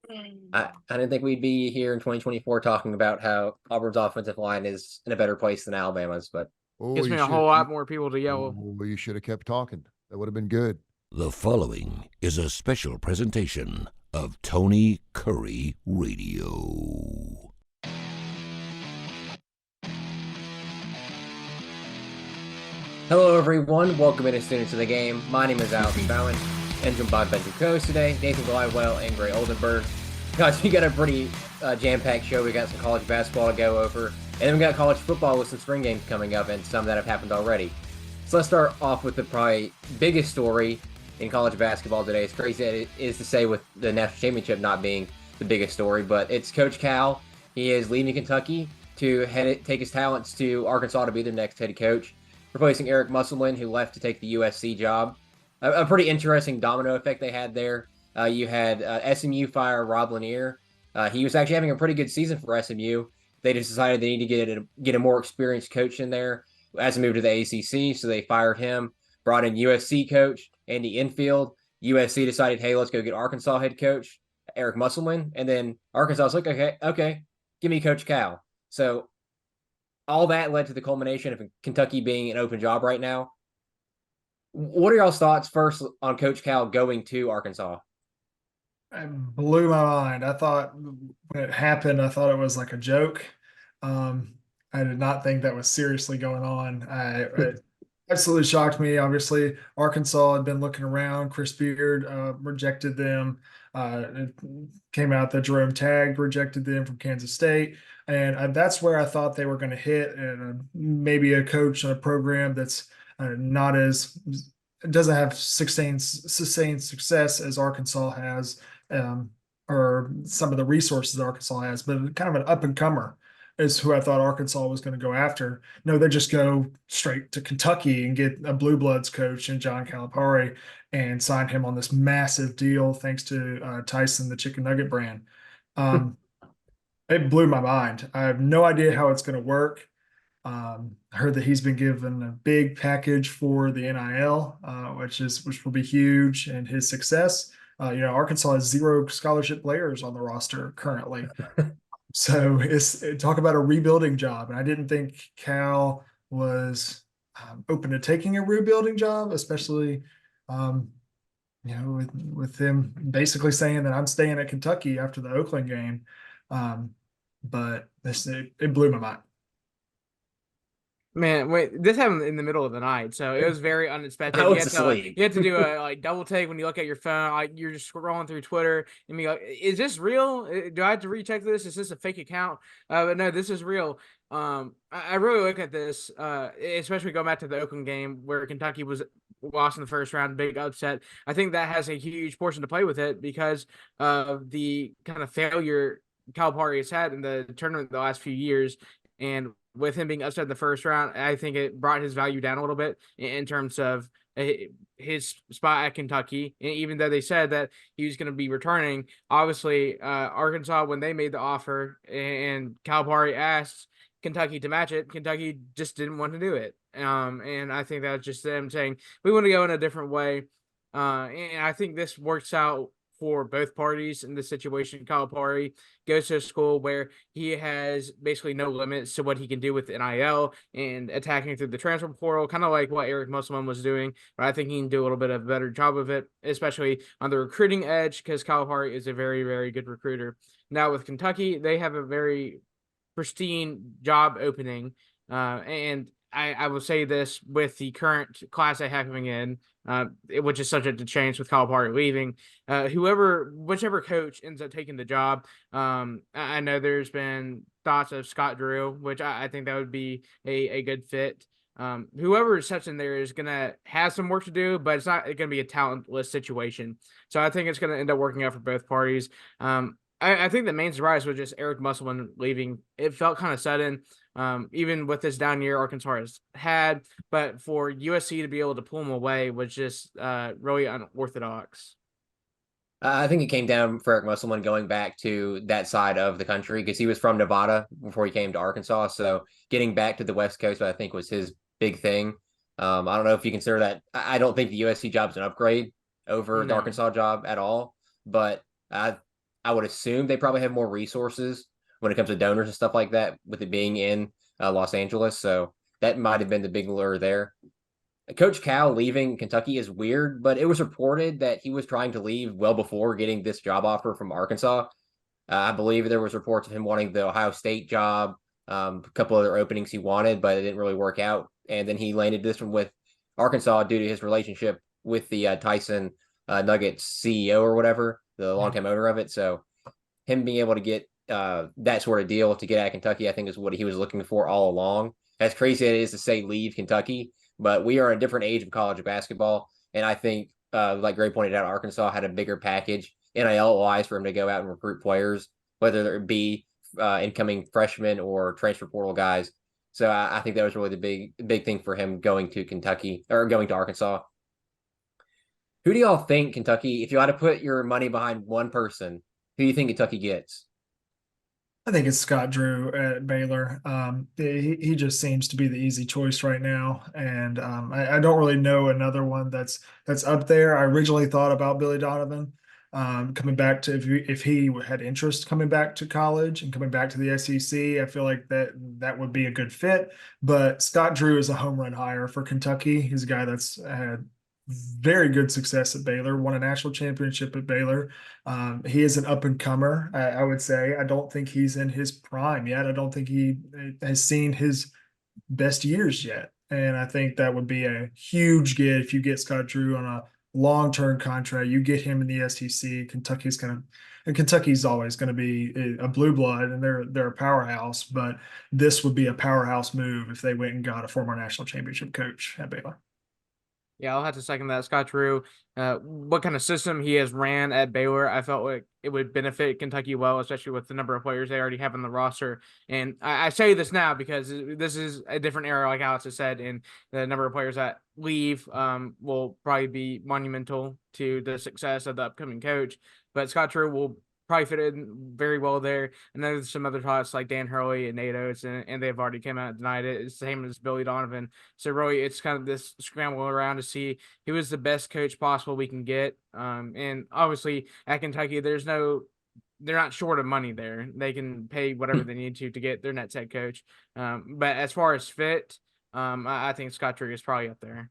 I didn't think we'd be here in 2024 talking about how Auburn's offensive line is in a better place than Alabama's, but Oh, Gives me a whole lot more people to yell. you should have kept talking. That would have been good. The following is a special presentation of Tony Curry Radio. hello everyone, welcome in students of the game. My name is Alex Baumann, and joined by Benjamin Co-host today, Nathan Glidewell and Gray Oldenburg. Guys, we got a pretty jam-packed show. We got some college basketball to go over, and then we got college football with some spring games coming up and some that have happened already. So let's start off with the probably biggest story in college basketball today. It's crazy that it is to say with the national championship not being the biggest story, but it's Coach Cal. He is leaving Kentucky to take his talents to Arkansas to be their next head coach, replacing Eric Musselman, who left to take the USC job. A pretty interesting domino effect they had there. You had SMU fire Rob Lanier. He was actually having a pretty good season for SMU. They just decided they need to get a more experienced coach in there as a move to the ACC, so they fired him, brought in USC coach Andy Enfield. USC decided, hey, let's go get Arkansas head coach Eric Musselman, and then Arkansas was like, okay, give me Coach Cal. So all that led to the culmination of Kentucky being an open job right now. What are y'all's thoughts first on Coach Cal going to Arkansas? It blew my mind. I thought when it happened, I thought it was like a joke. I did not think that was seriously going on. It absolutely shocked me. Obviously, Arkansas had been looking around. Chris Beard rejected them. It came out that Jerome Tagg rejected them from Kansas State. And that's where I thought they were going to hit. And maybe a coach and a program that's not as doesn't have sustained success as Arkansas has, or some of the resources Arkansas has, but kind of an up and comer is who I thought Arkansas was going to go after. No, they just go straight to Kentucky and get a Blue Bloods coach in John Calipari and sign him on this massive deal thanks to Tyson, the chicken nugget brand. It blew my mind. I have no idea how it's going to work. I heard that he's been given a big package for the NIL, which will be huge in his success. Arkansas has 0 scholarship players on the roster currently. So it's talk about a rebuilding job. And I didn't think Cal was open to taking a rebuilding job, especially, with him basically saying that I'm staying at Kentucky after the Oakland game. But it blew my mind. Man, wait, this happened in the middle of the night, so it was very unexpected. I was asleep. You had to do a double take when you look at your phone. You're just scrolling through Twitter and be like, "Is this real? Do I have to recheck this? Is this a fake account?" But no, this is real. I really look at this, especially going back to the Oakland game where Kentucky was lost in the first round, big upset. I think that has a huge portion to play with it because of the kind of failure Calipari has had in the tournament the last few years, and with him being upset in the first round, I think it brought his value down a little bit in terms of his spot at Kentucky. And even though they said that he was going to be returning, obviously Arkansas, when they made the offer and Calipari asked Kentucky to match it, Kentucky just didn't want to do it. And I think that's just them saying, we want to go in a different way. And I think this works out for both parties in this situation. Calipari goes to a school where he has basically no limits to what he can do with NIL and attacking through the transfer portal, kind of like what Eric Musselman was doing. But I think he can do a little bit of a better job of it, especially on the recruiting edge, because Calipari is a very, very good recruiter. Now with Kentucky, they have a very pristine job opening, and I will say this with the current class they have coming in, which is subject to change with Calipari leaving. Whichever coach ends up taking the job, I know there's been thoughts of Scott Drew, which I think that would be a good fit. Whoever steps in there is going to have some work to do, but it's not going to be a talentless situation. So I think it's going to end up working out for both parties. I think the main surprise was just Eric Musselman leaving. It felt kind of sudden. Even with this down year Arkansas has had, but for USC to be able to pull him away was just really unorthodox. I think it came down for Eric Musselman going back to that side of the country because he was from Nevada before he came to Arkansas. So getting back to the West Coast, I think, was his big thing. I don't know if you consider that. I don't think the USC job's an upgrade over the Arkansas job at all, but I I would assume they probably have more resources when it comes to donors and stuff like that, with it being in Los Angeles. So that might have been the big lure there. Coach Cal leaving Kentucky is weird, but it was reported that he was trying to leave well before getting this job offer from Arkansas. I believe there was reports of him wanting the Ohio State job, a couple other openings he wanted, but it didn't really work out. And then he landed this one with Arkansas due to his relationship with the Tyson Nuggets CEO or whatever, the longtime owner of it. So him being able to get that sort of deal to get at Kentucky, I think is what he was looking for all along. As crazy as it is to say leave Kentucky, but we are in a different age of college basketball. And I think, like Gray pointed out, Arkansas had a bigger package NIL-wise for him to go out and recruit players, whether it be incoming freshmen or transfer portal guys. So I think that was really the big thing for him going to Kentucky or going to Arkansas. Who do y'all think Kentucky, if you had to put your money behind one person, who do you think Kentucky gets? I think it's Scott Drew at Baylor. He just seems to be the easy choice right now, and I don't really know another one that's up there. I originally thought about Billy Donovan coming back to if he had interest coming back to college and coming back to the SEC. I feel like that would be a good fit. But Scott Drew is a home run hire for Kentucky. He's a guy that's had very good success at Baylor, won a national championship at Baylor. He is an up and comer, I would say. I don't think he's in his prime yet. I don't think he has seen his best years yet. And I think that would be a huge get if you get Scott Drew on a long-term contract. You get him in the SEC. Kentucky's always going to be a blue blood, and they're a powerhouse. But this would be a powerhouse move if they went and got a former national championship coach at Baylor. Yeah, I'll have to second that. Scott Drew, what kind of system he has ran at Baylor, I felt like it would benefit Kentucky well, especially with the number of players they already have on the roster. And I say this now because this is a different era, like Alex has said, and the number of players that leave will probably be monumental to the success of the upcoming coach. But Scott Drew will probably fit in very well there. And then there's some other talks like Dan Hurley and Nate Oates, and they've already come out and denied it. It's the same as Billy Donovan. So really, it's kind of this scramble around to see who is the best coach possible we can get. And obviously at Kentucky, they're not short of money there. They can pay whatever they need to get their next head coach. But as far as fit, I think Scott Drew is probably up there.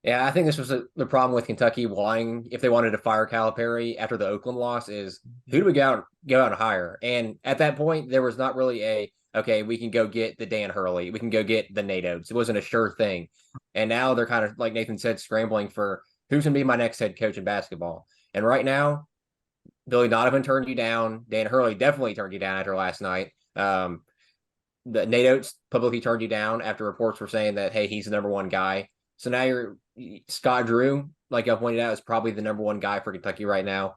Yeah, I think this was the problem with Kentucky if they wanted to fire Calipari after the Oakland loss, is who do we go out and hire? And at that point, there was not really okay, we can go get the Dan Hurley, we can go get the Nate Oates. It wasn't a sure thing. And now they're kind of, like Nathan said, scrambling for who's going to be my next head coach in basketball. And right now, Billy Donovan turned you down. Dan Hurley definitely turned you down after last night. The Nate Oates publicly turned you down after reports were saying that, hey, he's the number one guy. So now Scott Drew, like I pointed out, is probably the number one guy for Kentucky right now.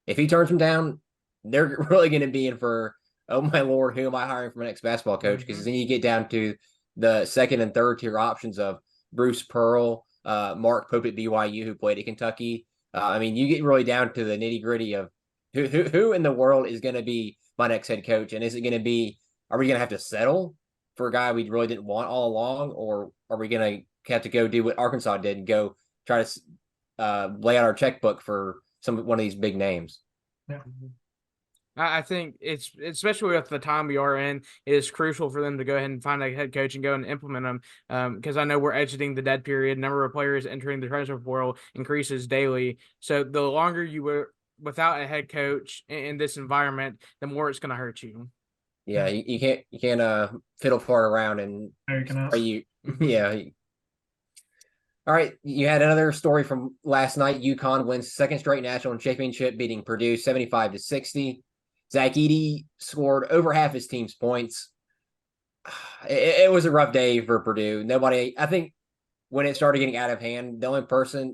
If he turns him down, they're really going to be in for, oh my Lord, who am I hiring for my next basketball coach? Because then you get down to the second and third tier options of Bruce Pearl, Mark Pope at BYU, who played at Kentucky. I mean, you get really down to the nitty gritty of who in the world is going to be my next head coach, and is it going to be? Are we going to have to settle for a guy we really didn't want all along, or are we going to have to go do what Arkansas did and go try to lay out our checkbook for one of these big names? Yeah. I think it's, especially with the time we are in, it is crucial for them to go ahead and find a head coach and go and implement them. Because I know we're exiting the dead period. Number of players entering the transfer portal increases daily. So the longer you were without a head coach in this environment, the more it's going to hurt you. Yeah, you can't fiddle fart around and yeah. All right, you had another story from last night. UConn wins second straight national championship, beating Purdue 75-60. Zach Edey scored over half his team's points. It was a rough day for Purdue. I think when it started getting out of hand, the only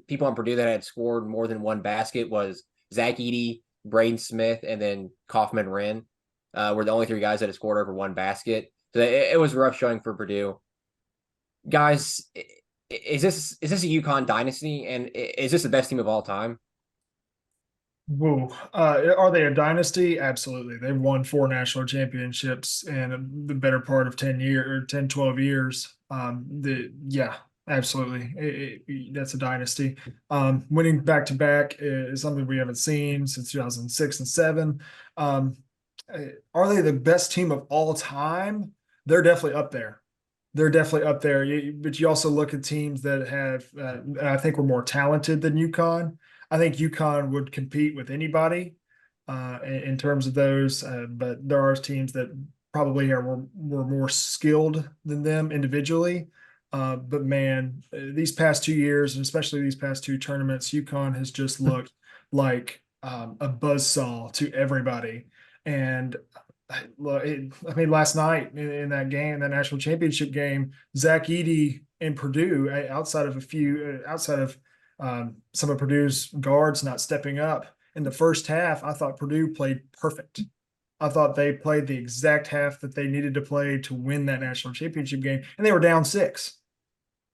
people on Purdue that had scored more than one basket was Zach Edey, Braden Smith, and then Kaufman Wren. Were the only three guys that had scored over one basket. So it was a rough showing for Purdue. Guys, is this a UConn dynasty, and is this the best team of all time? Whoa. Are they a dynasty? Absolutely. They've won 4 national championships in the better part of 10, 12 years. Yeah, Absolutely. That's a dynasty. Winning back to back is something we haven't seen since 2006 and 7. Um, are they the best team of all time? They're definitely up there. They're definitely up there. But you also look at teams that have, I think, were more talented than UConn. I think UConn would compete with anybody in terms of those, but there are teams that probably were more skilled than them individually. But man, these past 2 years, and especially these past two tournaments, UConn has just looked like a buzzsaw to everybody. And I mean, last night in that game, that national championship game, Zach Edey and Purdue, outside of some of Purdue's guards not stepping up in the first half, I thought Purdue played perfect. I thought they played the exact half that they needed to play to win that national championship game, and they were down 6.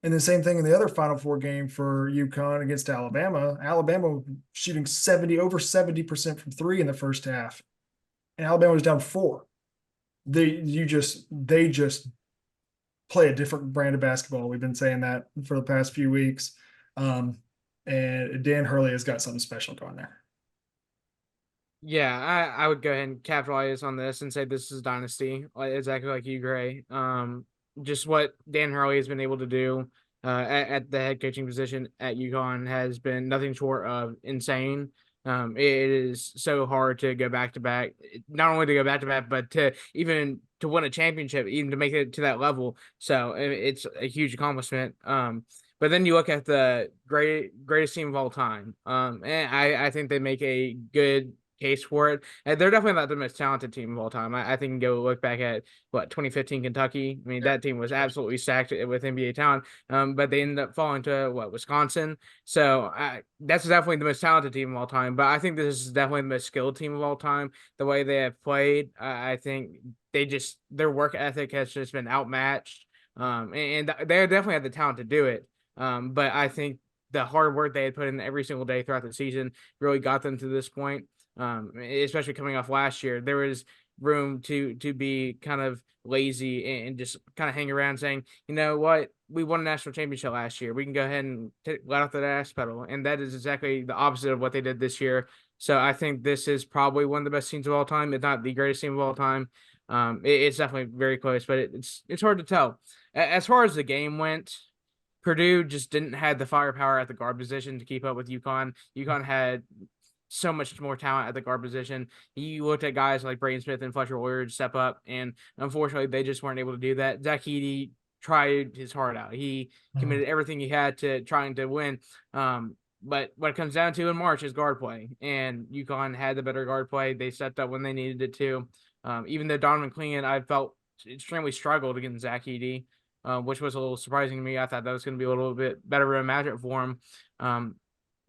And the same thing in the other Final Four game for UConn against Alabama. Alabama shooting over 70% from 3 in the first half, and Alabama was down 4. They just play a different brand of basketball. We've been saying that for the past few weeks. And Dan Hurley has got something special going there. Yeah, I would go ahead and capitalize on this and say this is dynasty, exactly like you, Gray. Just what Dan Hurley has been able to do at the head coaching position at UConn has been nothing short of insane. It is so hard to go back to back, not only to go back to back, but to even to win a championship, even to make it to that level. So it's a huge accomplishment. But then you look at the greatest team of all time. And I think they make a good case for it. And they're definitely not the most talented team of all time. I think you can go look back at 2015 Kentucky. I mean, that team was absolutely stacked with NBA talent. But they ended up falling to Wisconsin. So that's definitely the most talented team of all time. But I think this is definitely the most skilled team of all time. The way they have played, I think their work ethic has just been outmatched. And they definitely have the talent to do it. But I think the hard work they had put in every single day throughout the season really got them to this point. Especially coming off last year, there was room to be kind of lazy and just kind of hang around saying, you know what, we won a national championship last year. We can go ahead and let off the gas pedal. And that is exactly the opposite of what they did this year. So I think this is probably one of the best teams of all time, if not the greatest team of all time. It's definitely very close, but it's hard to tell. As far as the game went, Purdue just didn't have the firepower at the guard position to keep up with UConn. UConn had so much more talent at the guard position. You looked at guys like Braden Smith and Fletcher Loyer step up, and unfortunately, they just weren't able to do that. Zach Edey tried his heart out. He committed everything he had to trying to win. But what it comes down to in March is guard play, and UConn had the better guard play. They stepped up when they needed it to. Even though Donovan Clingan, I felt extremely struggled against Zach Edey, which was a little surprising to me. I thought that was going to be a little bit better of a matchup for him.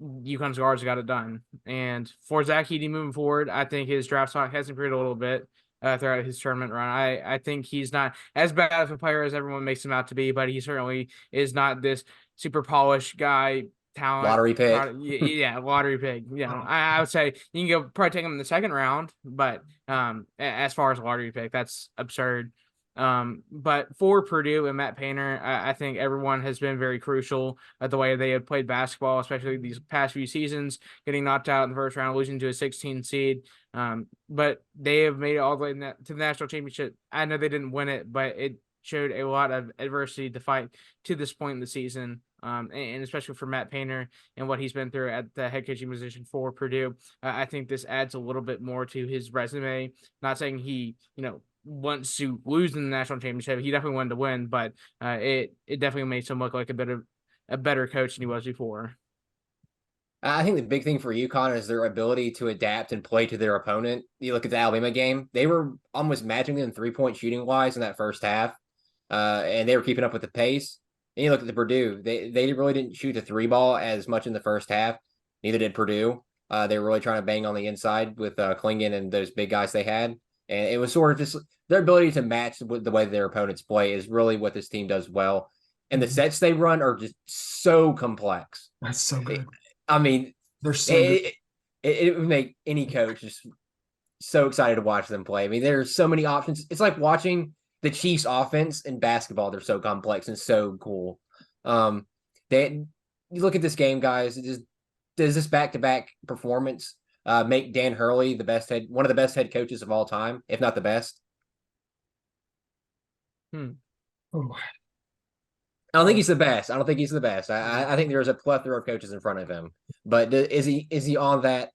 UConn's guards got it done. And for Zach Edey moving forward, I think his draft stock has improved a little bit throughout his tournament run. I think he's not as bad of a player as everyone makes him out to be, but he certainly is not this super polished guy. Talent Lottery pick. Yeah, lottery pick. You know, I would say you can go probably take him in the second round, but as far as lottery pick, that's absurd. But for Purdue and Matt Painter, I think everyone has been very crucial at the way they have played basketball, especially these past few seasons, getting knocked out in the first round, losing to a 16 seed. But they have made it all the way to the national championship. I know they didn't win it, but it showed a lot of adversity to fight to this point in the season. And especially for Matt Painter and what he's been through at the head coaching position for Purdue, I think this adds a little bit more to his resume. Not saying he, wants to lose in the national championship. He definitely wanted to win, but it definitely makes him look like a better coach than he was before. I think the big thing for UConn is their ability to adapt and play to their opponent. You look at the Alabama game; they were almost matching them 3-point shooting wise in that first half, and they were keeping up with the pace. And you look at the Purdue; they really didn't shoot the 3-ball as much in the first half. Neither did Purdue. They were really trying to bang on the inside with Clingan and those big guys they had. And it was sort of just their ability to match the way their opponents play is really what this team does well. And the sets they run are just so complex. That's so good. I mean, they're so good. It would make any coach just so excited to watch them play. I mean, there's so many options. It's like watching the Chiefs offense in basketball. They're so complex and so cool. They you look at this game, guys. Does this back-to-back performance make Dan Hurley one of the best head coaches of all time, if not the best? Oh, I don't think he's the best. I don't think he's the best. I think there's a plethora of coaches in front of him. But is he on that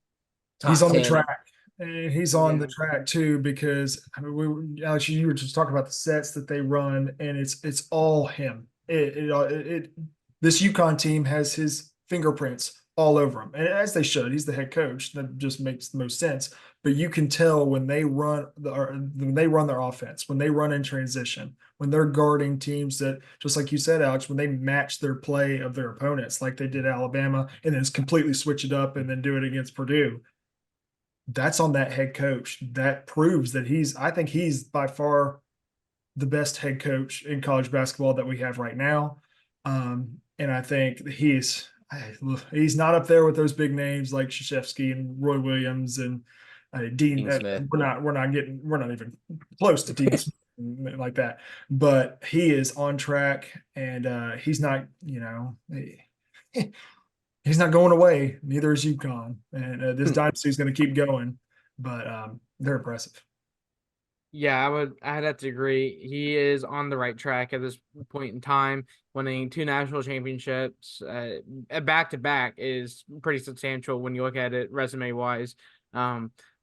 he's top on the 10? track. And he's on the Yeah. track too, because I mean, Alex, you were just talking about the sets that they run, and it's all him. This UConn team has his fingerprints all over him, and as they should. He's the head coach. That just makes the most sense. But you can tell when they run their offense, when they run in transition, when they're guarding teams that, just like you said, Alex, when they match their play of their opponents, like they did Alabama, and then completely switch it up and then do it against Purdue. That's on that head coach. That proves that I think he's by far the best head coach in college basketball that we have right now. And I think he's not up there with those big names like Krzyzewski and Roy Williams and Dean. Dean Smith. We're not even close to Dean Smith like that. But he is on track, and he's not. He's not going away. Neither is UConn, and this dynasty is going to keep going. But they're impressive. Yeah, I'd have to agree. He is on the right track at this point in time. Winning 2 national championships, back to back, is pretty substantial when you look at it resume wise.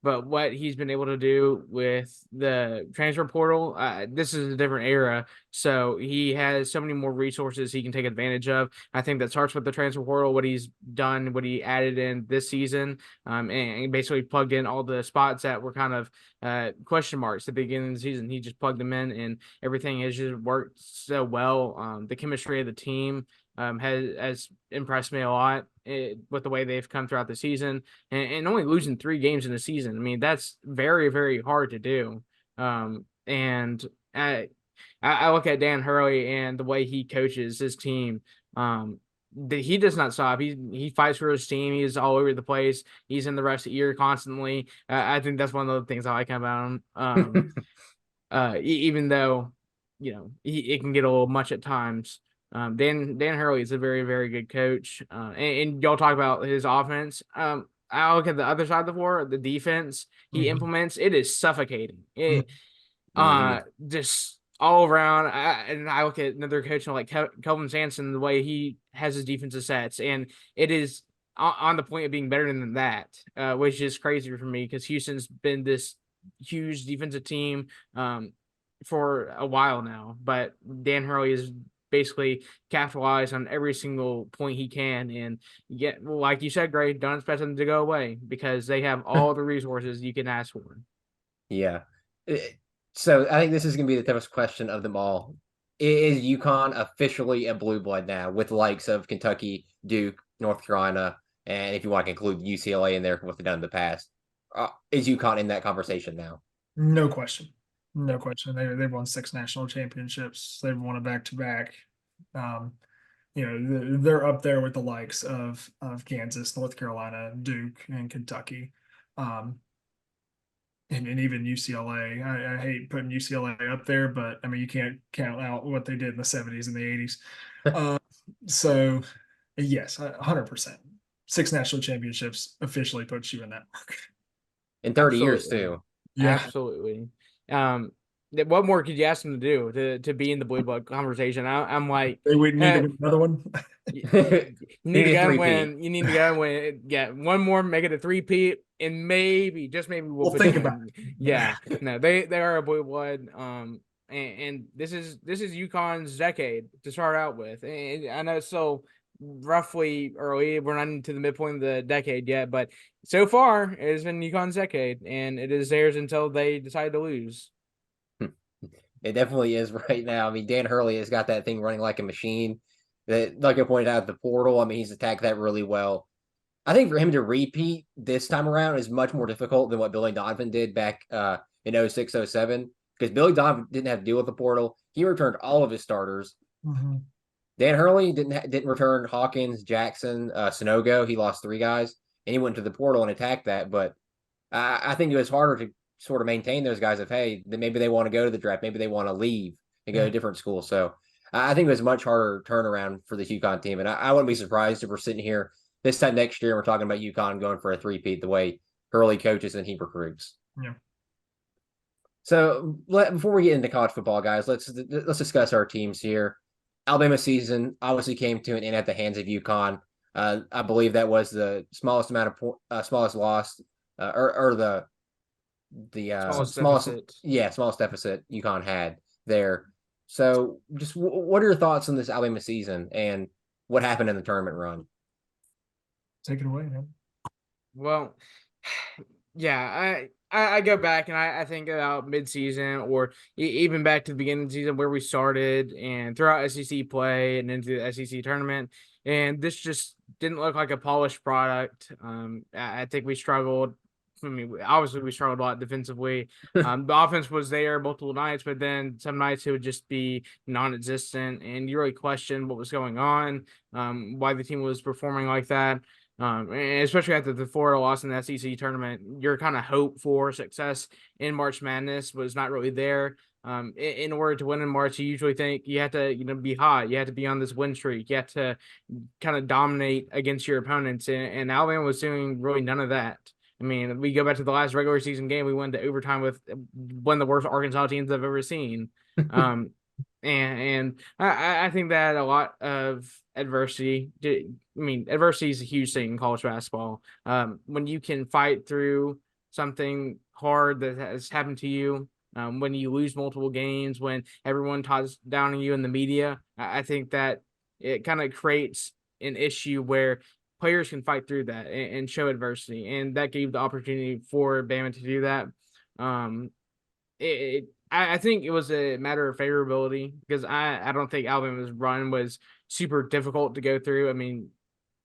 But what he's been able to do with the transfer portal, this is a different era. So he has so many more resources he can take advantage of. I think that starts with the transfer portal, what he's done, what he added in this season, and basically plugged in all the spots that were kind of question marks at the beginning of the season. He just plugged them in, and everything has just worked so well. The chemistry of the team has impressed me a lot with the way they've come throughout the season, and only losing 3 games in the season. I mean, that's very, very hard to do. And I look at Dan Hurley and the way he coaches his team. He does not stop. He fights for his team. He's all over the place. He's in the ref's ear constantly. I think that's one of the things I like about him. Even though, it can get a little much at times. Dan Hurley is a very, very good coach. And y'all talk about his offense. I look at the other side of the floor, the defense he implements. It is suffocating. Just all around. And I look at another coach like Kelvin Sampson, the way he has his defensive sets, and it is on the point of being better than that, which is crazy for me because Houston's been this huge defensive team for a while now. But Dan Hurley is basically capitalize on every single point he can, and like you said, Gray, don't expect them to go away because they have all the resources you can ask for. Yeah. So I think this is going to be the toughest question of them all. Is UConn officially a blue blood now with the likes of Kentucky, Duke, North Carolina, and if you want to include UCLA in there for what they've done in the past? Is UConn in that conversation now? No question. No question. They've won 6 national championships. They've won a back-to-back. They're up there with the likes of Kansas, North Carolina, Duke, and Kentucky, and even UCLA. I hate putting UCLA up there, but I mean you can't count out what they did in the 70s and the 80s. So yes, 100%. 6 national championships officially puts you in that mark. In 30 years too. Yeah. Absolutely. What more could you ask them to do to be in the blue blood conversation? I'm like, they would need to win another one. You need to go and win. You need to go and win. Yeah, one more, make it a 3-peat, and maybe, just maybe, we'll think about it. Yeah, no, they are a blue blood. And this is UConn's decade to start out with. And I know it's still roughly early. We're not into the midpoint of the decade yet, but so far it has been UConn's decade, and it is theirs until they decide to lose. It definitely is right now. I mean, Dan Hurley has got that thing running like a machine. That, like I pointed out, the portal, I mean, he's attacked that really well. I think for him to repeat this time around is much more difficult than what Billy Donovan did back in 06, 07, because Billy Donovan didn't have to deal with the portal. He returned all of his starters. Dan Hurley didn't return Hawkins, Jackson, Sonogo. He lost 3 guys, and he went to the portal and attacked that. But I think it was harder to sort of maintain those guys if, hey, maybe they want to go to the draft, maybe they want to leave and go to a different school. So I think it was a much harder turnaround for the UConn team, and I wouldn't be surprised if we're sitting here this time next year and we're talking about UConn going for a three-peat the way Hurley coaches and he recruits. Yeah. So before we get into college football, guys, let's discuss our teams here. Alabama season obviously came to an end at the hands of UConn. I believe that was the smallest amount of smallest loss, or the smallest smallest deficit UConn had there. So, just what are your thoughts on this Alabama season and what happened in the tournament run? Take it away, man. Well, yeah, I go back and I think about midseason or even back to the beginning of the season where we started and throughout SEC play and into the SEC tournament. And this just didn't look like a polished product. I think we struggled. I mean, obviously we struggled a lot defensively. The offense was there multiple nights, but then some nights it would just be non-existent, and you really question what was going on, why the team was performing like that. And especially after the Florida loss in the SEC tournament, your kind of hope for success in March Madness was not really there. In order to win in March, you usually think you have to, be hot. You have to be on this win streak. You have to kind of dominate against your opponents. And Alabama was doing really none of that. I mean, we go back to the last regular season game. We went to overtime with one of the worst Arkansas teams I've ever seen. And I think that a lot of adversity. Adversity is a huge thing in college basketball. When you can fight through something hard that has happened to you, when you lose multiple games, when everyone talks down on you in the media, I think that it kind of creates an issue where players can fight through that and show adversity, and that gave the opportunity for Bama to do that. I think it was a matter of favorability because I don't think Alabama's run was super difficult to go through. I mean,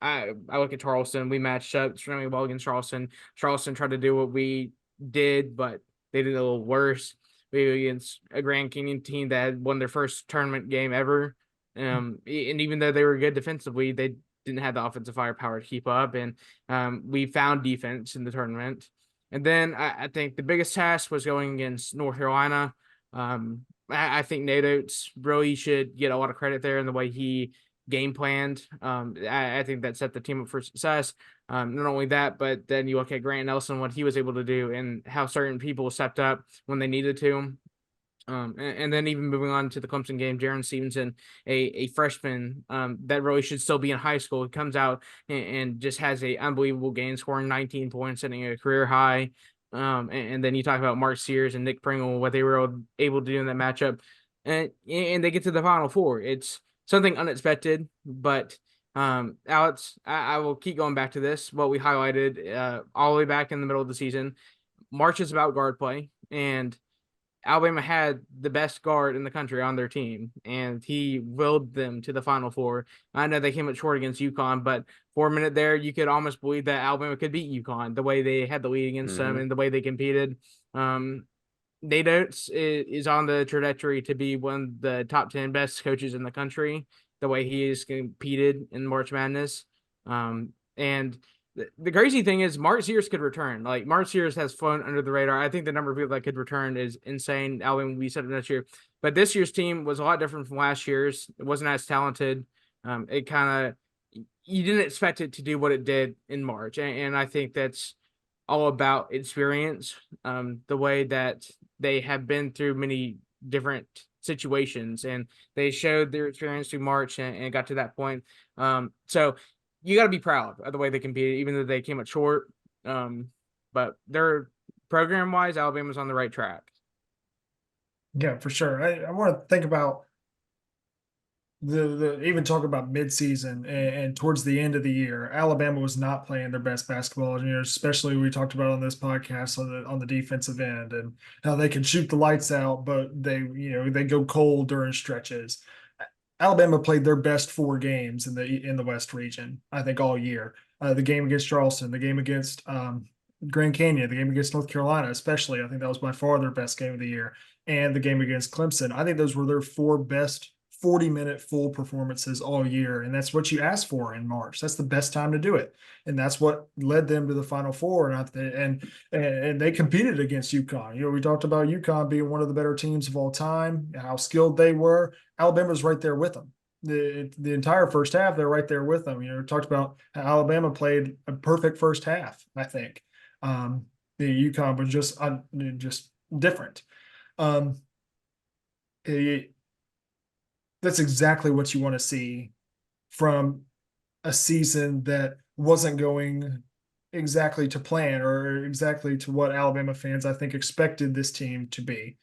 I look at Charleston. We matched up extremely well against Charleston. Charleston tried to do what we did, but they did a little worse. We against a Grand Canyon team that had won their first tournament game ever. And even though they were good defensively, they didn't have the offensive firepower to keep up. And we found defense in the tournament. And then I think the biggest task was going against North Carolina. I think Nate Oates really should get a lot of credit there in the way he game planned. I think that set the team up for success. Not only that, but then you look at Grant Nelson, what he was able to do and how certain people stepped up when they needed to. And then even moving on to the Clemson game, Jaron Stevenson, a freshman that really should still be in high school, comes out and just has a unbelievable game, scoring 19 points, setting a career high. And then you talk about Mark Sears and Nick Pringle, what they were able to do in that matchup, and they get to the Final Four. It's something unexpected, but Alex, I will keep going back to this. What we highlighted all the way back in the middle of the season, March is about guard play, and Alabama had the best guard in the country on their team, and he willed them to the Final Four. I know they came up short against UConn, but for a minute there, you could almost believe that Alabama could beat UConn the way they had the lead against them and the way they competed. Nate Oates is on the trajectory to be one of the top 10 best coaches in the country, the way he is competed in March Madness. And the crazy thing is Mark Sears could return. Like, Mark Sears has flown under the radar. I think the number of people that could return is insane. Alabama will be set up next year. But this year's team was a lot different from last year's. It wasn't as talented. It kind of, you didn't expect it to do what it did in March. And I think that's all about experience, the way that they have been through many different situations. And they showed their experience through March and got to that point. So you got to be proud of the way they competed, even though they came up short. But they're program-wise, Alabama's on the right track. Yeah, for sure. I want to think about the even talk about midseason and towards the end of the year. Alabama was not playing their best basketball, especially we talked about on this podcast on the defensive end and how they can shoot the lights out, but they go cold during stretches. Alabama played their best 4 games in the West region, I think, all year. The game against Charleston, the game against Grand Canyon, the game against North Carolina, especially. I think that was by far their best game of the year. And the game against Clemson. I think those were their 4 best 40-minute full performances all year. And that's what you ask for in March. That's the best time to do it. And that's what led them to the Final Four. And they competed against UConn. You know, we talked about UConn being one of the better teams of all time, how skilled they were. Alabama's right there with them. The entire first half, they're right there with them. You know, we talked about how Alabama played a perfect first half, I think. The UConn was just different. That's exactly what you want to see from a season that wasn't going exactly to plan or exactly to what Alabama fans, I think, expected this team to be.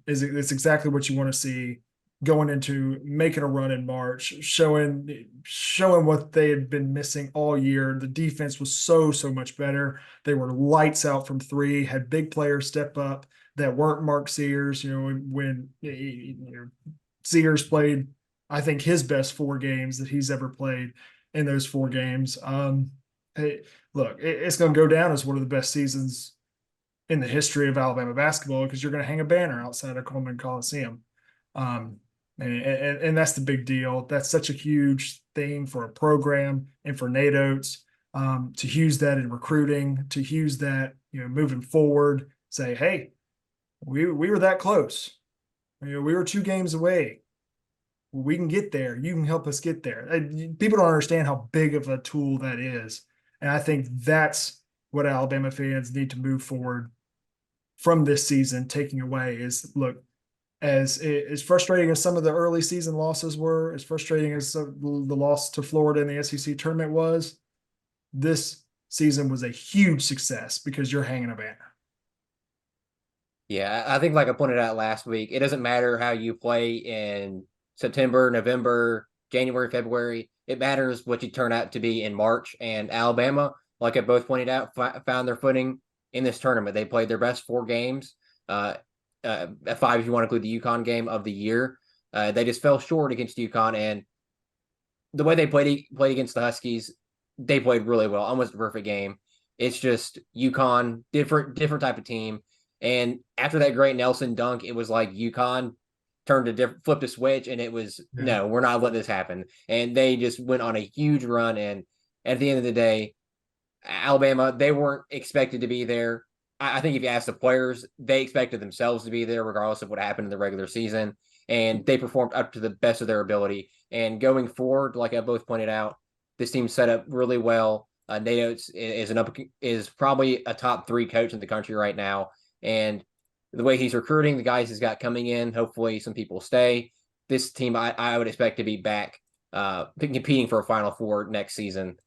It's exactly what you want to see going into making a run in March, showing what they had been missing all year. The defense was so much better. They were lights out from three, had big players step up that weren't Mark Sears. You know, when Sears played, I think, his best 4 games that he's ever played in those 4 games. Hey, look, it's going to go down as one of the best seasons in the history of Alabama basketball because you're going to hang a banner outside of Coleman Coliseum. And that's the big deal. That's such a huge thing for a program and for Nate Oates, to use that in recruiting, to use that, you know, moving forward, say, hey, we were that close. You know, we were 2 games away. We can get there. You can help us get there. People don't understand how big of a tool that is. And I think that's what Alabama fans need to move forward from this season, taking away is, look, as frustrating as some of the early season losses were, as frustrating as the loss to Florida in the SEC tournament was, this season was a huge success because you're hanging a banner. Yeah, I think like I pointed out last week, it doesn't matter how you play in September, November, January, February. It matters what you turn out to be in March. And Alabama, like I both pointed out, found their footing in this tournament. They played their best 4 games, 5 if you want to include the UConn game of the year. They just fell short against UConn, and the way they played against the Huskies, they played really well, almost a perfect game. It's just UConn, different type of team. And after that great Nelson dunk, it was like UConn flipped a switch, and it was, no, we're not letting this happen. And they just went on a huge run. And at the end of the day, Alabama, they weren't expected to be there. I think if you ask the players, they expected themselves to be there regardless of what happened in the regular season. And they performed up to the best of their ability. And going forward, like I both pointed out, this team's set up really well. Nate Oates is probably a top 3 coach in the country right now. And the way he's recruiting, the guys he's got coming in, hopefully some people stay. This team, I would expect to be back competing for a Final Four next season,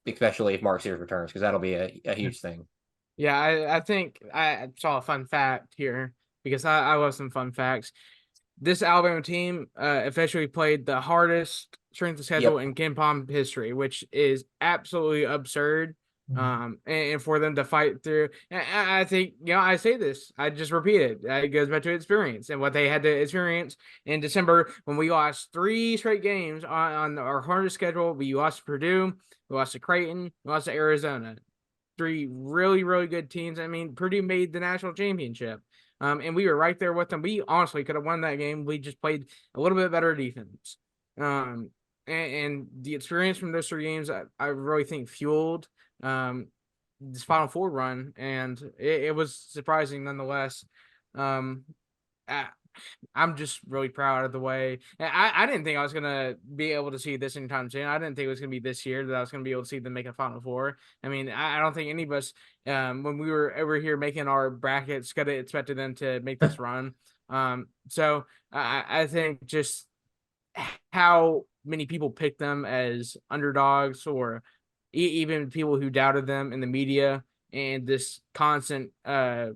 especially if Mark Sears returns, because that'll be a huge thing. Yeah, I think I saw a fun fact here because I love some fun facts. This Alabama team officially played the hardest strength of schedule in KenPom history, which is absolutely absurd. And for them to fight through, I think, you know, I say this, I just repeat it. It goes back to experience and what they had to experience in December when we lost 3 straight games on our hardest schedule. We lost to Purdue, we lost to Creighton, we lost to Arizona. 3 really, really good teams. I mean, Purdue made the national championship. And we were right there with them. We honestly could have won that game. We just played a little bit better defense. And the experience from those 3 games, I really think fueled this Final Four run, and it was surprising nonetheless. I'm just really proud of the way. I didn't think I was gonna be able to see this anytime soon. I didn't think it was gonna be this year that I was gonna be able to see them make a Final Four. I mean, I don't think any of us, when we were over here making our brackets, could have expected them to make this run. So I think just how many people picked them as underdogs, or even people who doubted them in the media, and this constant kind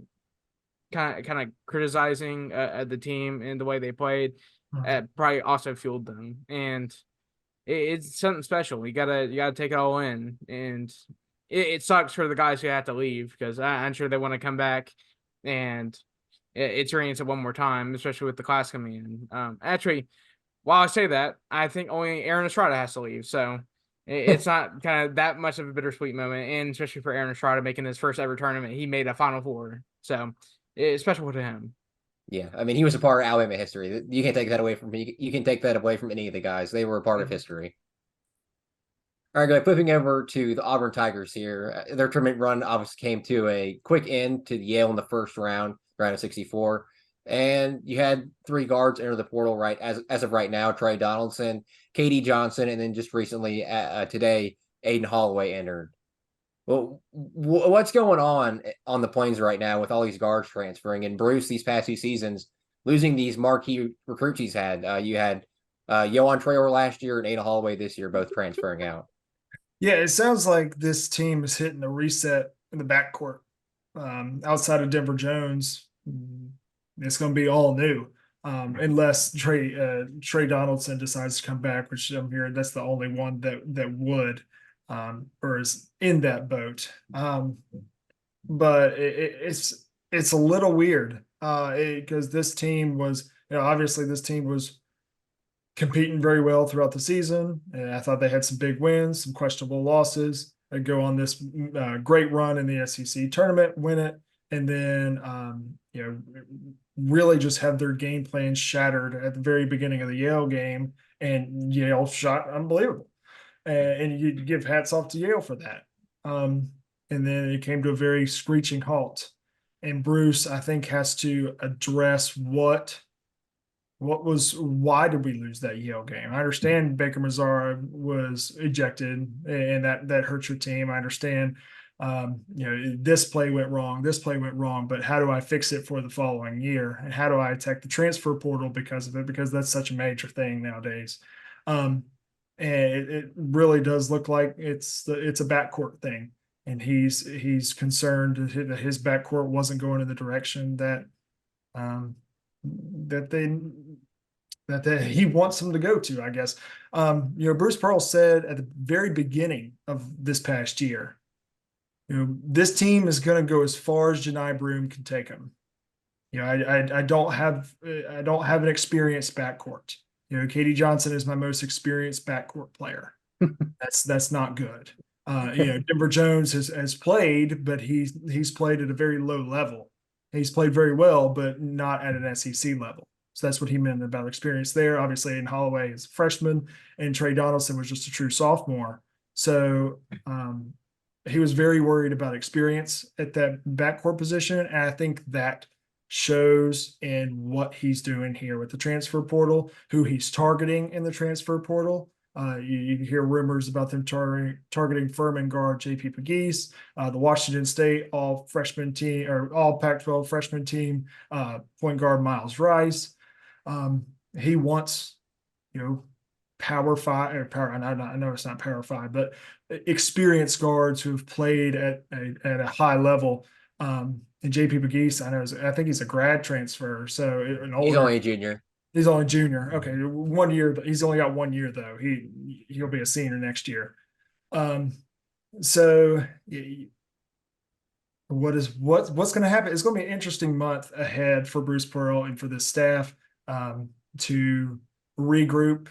of criticizing the team and the way they played probably also fueled them. And it's something special. You gotta take it all in. And it sucks for the guys who have to leave, because I'm sure they want to come back and experience it one more time, especially with the class coming in. Actually, while I say that, I think only Aaron Estrada has to leave, so it's not kind of that much of a bittersweet moment. And especially for Aaron Estrada making his first ever tournament, he made a Final Four, so it's special to him. Yeah, I mean, he was a part of Alabama history. You can't take that away from me. You can take that away from any of the guys. They were a part of history. All right, guys, flipping over to the Auburn Tigers here. Their tournament run obviously came to a quick end to Yale in the first round of 64. And you had three guards enter the portal right as of right now: Trey Donaldson, KD Johnson, and then just recently today, Aiden Holloway entered. Well, what's going on the Plains right now with all these guards transferring, and Bruce these past 2 seasons losing these marquee recruits he's had? You had Yohan Traore last year and Aiden Holloway this year, both transferring out. Yeah, it sounds like this team is hitting a reset in the backcourt. Outside of Denver Jones, it's going to be all new, unless Trey Donaldson decides to come back, which I'm hearing that's the only one that would, or is in that boat. But it's a little weird because this team was, obviously this team was competing very well throughout the season. And I thought they had some big wins, some questionable losses. They go on this great run in the SEC tournament, win it, and then really just have their game plan shattered at the very beginning of the Yale game, and Yale shot unbelievable. And you give hats off to Yale for that. And then it came to a very screeching halt. And Bruce, I think, has to address why did we lose that Yale game? I understand Baker Mazzara was ejected and that hurt your team. I understand, this play went wrong, but how do I fix it for the following year? And how do I attack the transfer portal because of it? Because that's such a major thing nowadays. And it really does look like it's a backcourt thing. And he's concerned that his backcourt wasn't going in the direction that he wants them to go to, I guess. Bruce Pearl said at the very beginning of this past year, this team is going to go as far as Janai Broome can take them. I don't have an experienced backcourt. KD Johnson is my most experienced backcourt player. That's not good. Denver Jones has played, but he's played at a very low level. He's played very well, but not at an SEC level. So that's what he meant about experience there. Obviously, in Holloway is a freshman, and Trey Donaldson was just a true sophomore. So he was very worried about experience at that backcourt position. And I think that shows in what he's doing here with the transfer portal, who he's targeting in the transfer portal. You hear rumors about them targeting Furman guard JP Pegues, the Washington State all freshman team or all Pac-12 freshman team, point guard Miles Rice. He wants, Power 5 or Power. I know it's not Power 5, but experienced guards who've played at a high level. And JP Pegues, I think he's a grad transfer, so He's only a junior. He's only junior. Okay, 1 year. He's only got 1 year though. He'll be a senior next year. So what's going to happen? It's going to be an interesting month ahead for Bruce Pearl and for this staff to regroup,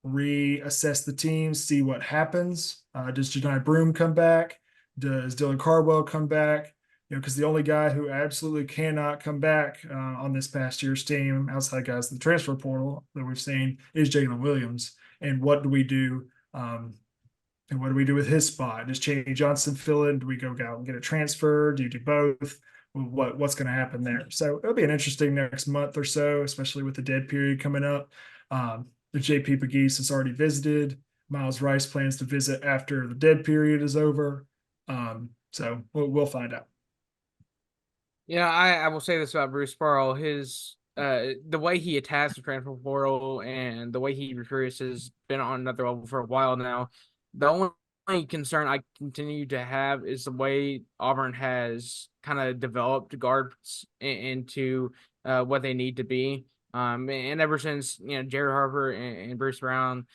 reassess the team, see what happens. Does Janai Broome come back? Does Dylan Cardwell come back? Because the only guy who absolutely cannot come back on this past year's team, outside guys in the transfer portal that we've seen, is Jalen Williams. And what do we do? And what do we do with his spot? Does Chaney Johnson fill in? Do we go out and get a transfer? Do you do both? What's going to happen there? So it'll be an interesting next month or so, especially with the dead period coming up. The JP Pegues has already visited. Miles Rice plans to visit after the dead period is over. So we'll find out. I will say this about Bruce Pearl. His the way he attacks the transfer portal and the way he recruits has been on another level for a while now. The only concern I continue to have is the way Auburn has kind of developed guards into what they need to be. And ever since Jared Harper and Bruce Brown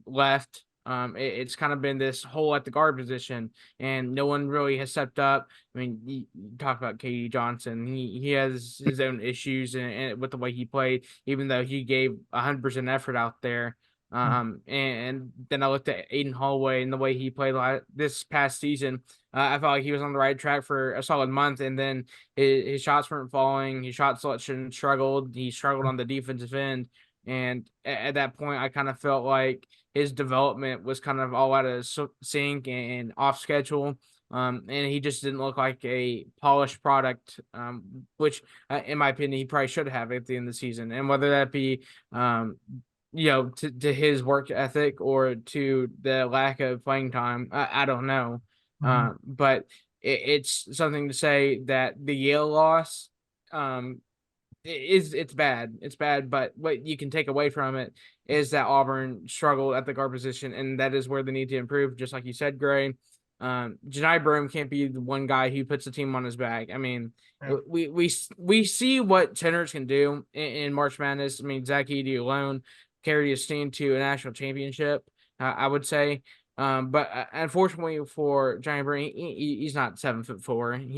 left, it's kind of been this hole at the guard position, and no one really has stepped up. I mean, you talk about KD Johnson. He has his own issues and with the way he played, even though he gave 100% effort out there. And then I looked at Aiden Holloway and the way he played this past season. I felt like he was on the right track for a solid month, and then his shots weren't falling. His shot selection struggled. He struggled on the defensive end, and at that point, I kind of felt like his development was kind of all out of sync and off schedule. And he just didn't look like a polished product, which, in my opinion, he probably should have at the end of the season. And whether that be, to his work ethic or to the lack of playing time, I don't know. But it's something to say that the Yale loss, it's bad. It's bad, but what you can take away from it is that Auburn struggled at the guard position, and that is where they need to improve. Just like you said, Gray. Janai Broome can't be the one guy who puts the team on his back. I mean, we see what tenors can do in March Madness. I mean, Zach Edey alone carried his team to a national championship, I would say. But unfortunately for Janai Broome, he's not 7'4".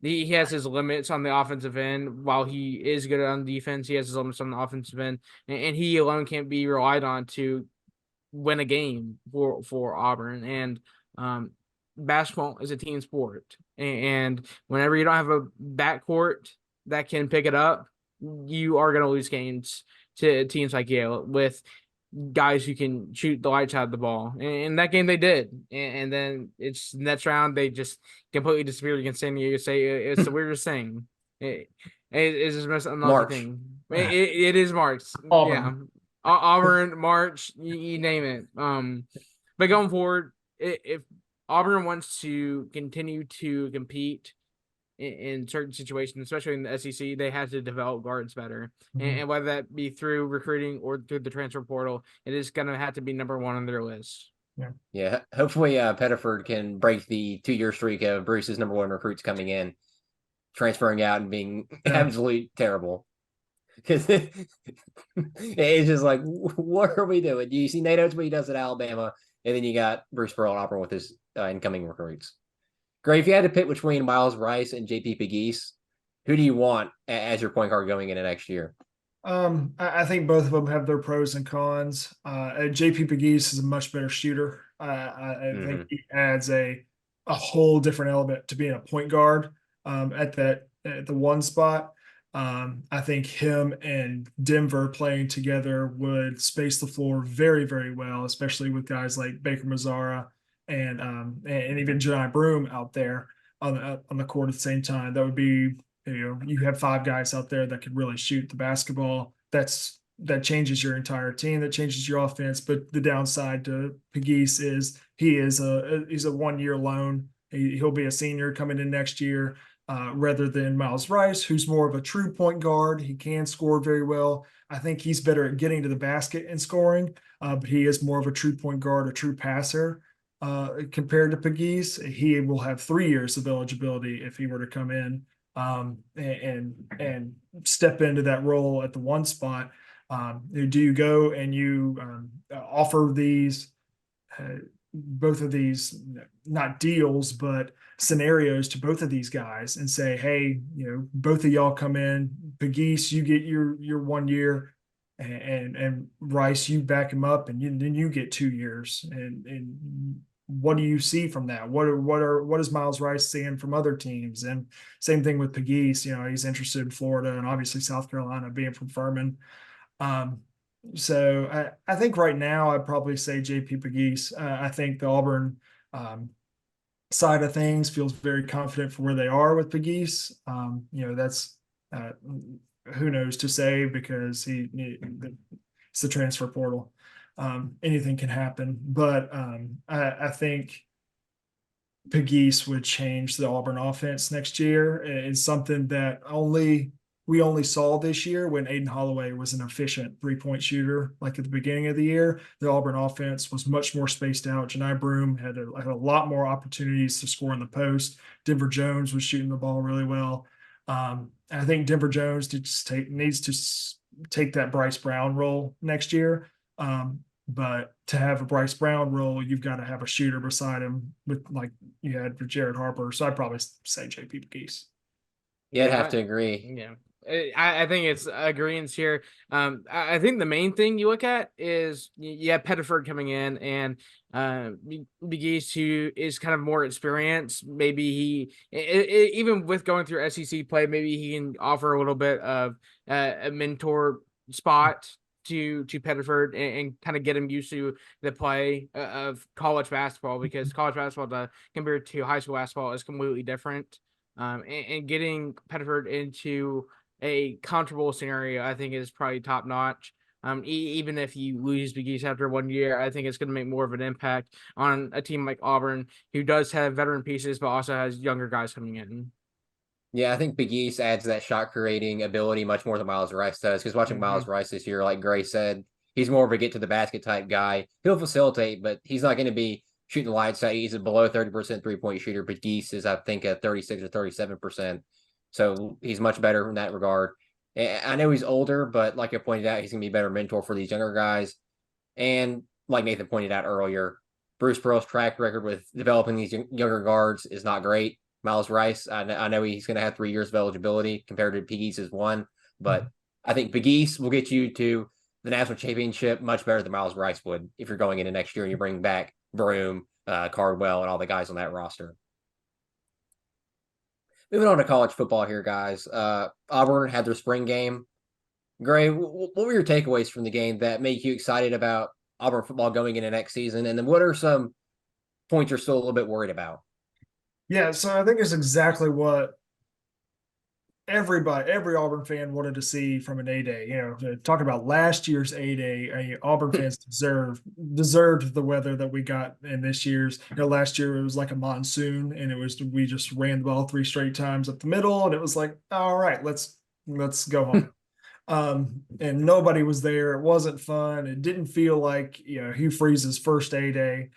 He has his limits on the offensive end. While he is good on defense, he has his limits on the offensive end, and he alone can't be relied on to win a game for Auburn. And basketball is a team sport, and whenever you don't have a backcourt that can pick it up, you are going to lose games to teams like Yale with guys who can shoot the lights out of the ball. And in that game they did, and then it's next round they just completely disappeared against San Diego State. It's the weirdest thing. It is the most unlucky thing. It is March. Auburn. Yeah, Auburn, March, you name it. But going forward, if Auburn wants to continue to compete in certain situations, especially in the SEC, they have to develop guards better. And whether that be through recruiting or through the transfer portal, it is going to have to be number one on their list. Yeah. Hopefully, Pettiford can break the 2-year streak of Bruce's number one recruits coming in, transferring out, and being absolutely terrible. Because it's just like, what are we doing? You see Nate Oates what he does at Alabama, and then you got Bruce Pearl at Auburn with his incoming recruits. Gray, if you had to pick between Miles Rice and JP Pegues, who do you want as your point guard going into next year? I think both of them have their pros and cons. JP Pegues is a much better shooter. I think he adds a whole different element to being a point guard at the one spot. I think him and Denver playing together would space the floor very, very well, especially with guys like Baker Mazzara and even Janai Broome out there on the court at the same time. That would be, you have 5 guys out there that could really shoot the basketball. That changes your entire team. That changes your offense. But the downside to Pegues is he's a 1-year loan. He'll be a senior coming in next year. Rather than Miles Rice, who's more of a true point guard. He can score very well. I think he's better at getting to the basket and scoring, but he is more of a true point guard, a true passer compared to Pegues. He will have 3 years of eligibility if he were to come in and step into that role at the one spot. Do you go and you offer these both of these, not deals, but scenarios to both of these guys and say, hey, both of y'all come in, Pegues, you get your 1 year, and Rice, you back him up, and then you get 2 years. And what do you see from that? What is Miles Rice seeing from other teams? And same thing with Pegues. He's interested in Florida and obviously South Carolina, being from Furman. So I think right now I'd probably say JP Pegues. I think the Auburn side of things feels very confident for where they are with Pegues. That's who knows to say, because it's the transfer portal. Anything can happen, but I think Pegues would change the Auburn offense next year. It's something that we only saw this year when Aiden Holloway was an efficient 3-point shooter. Like at the beginning of the year, the Auburn offense was much more spaced out. Janai Broome had a lot more opportunities to score in the post. Denver Jones was shooting the ball really well. I think Denver Jones needs to take that Bryce Brown role next year. But to have a Bryce Brown role, you've got to have a shooter beside him, with like you had for Jared Harper. So I'd probably say JP Pegues. Yeah, I'd have to agree. Yeah. I think it's agreeance here. I think the main thing you look at is you have Pettiford coming in, and McGee's who is kind of more experienced. Maybe even with going through SEC play, maybe he can offer a little bit of a mentor spot to Pettiford and kind of get him used to the play of college basketball, because college basketball compared to high school basketball is completely different. And getting Pettiford into a comfortable scenario, I think, is probably top notch. Even if you lose Big East after 1 year, I think it's going to make more of an impact on a team like Auburn, who does have veteran pieces, but also has younger guys coming in. Yeah, I think Big East adds that shot creating ability much more than Miles Rice does. Because watching Miles Rice this year, like Gray said, he's more of a get to the basket type guy. He'll facilitate, but he's not going to be shooting the lights out. He's a below 30% 3-point shooter. Big East is, I think, at 36 or 37%. So he's much better in that regard. I know he's older, but like I pointed out, he's going to be a better mentor for these younger guys. And like Nathan pointed out earlier, Bruce Pearl's track record with developing these younger guards is not great. Miles Rice, I know he's going to have 3 years of eligibility compared to Big East's 1, but I think Big East will get you to the national championship much better than Miles Rice would if you're going into next year and you bring back Broome, Cardwell, and all the guys on that roster. Moving on to college football here, guys. Auburn had their spring game. Gray, what were your takeaways from the game that make you excited about Auburn football going into next season? And then what are some points you're still a little bit worried about? Yeah, so I think it's exactly what every Auburn fan wanted to see from an A-Day. You know, talking about last year's A-Day, Auburn fans deserved the weather that we got in this year's. You know, last year it was like a monsoon, and we just ran the ball 3 straight times up the middle, and it was like, all right, let's go home. And nobody was there. It wasn't fun. It didn't feel like, Hugh Freeze's first A-Day.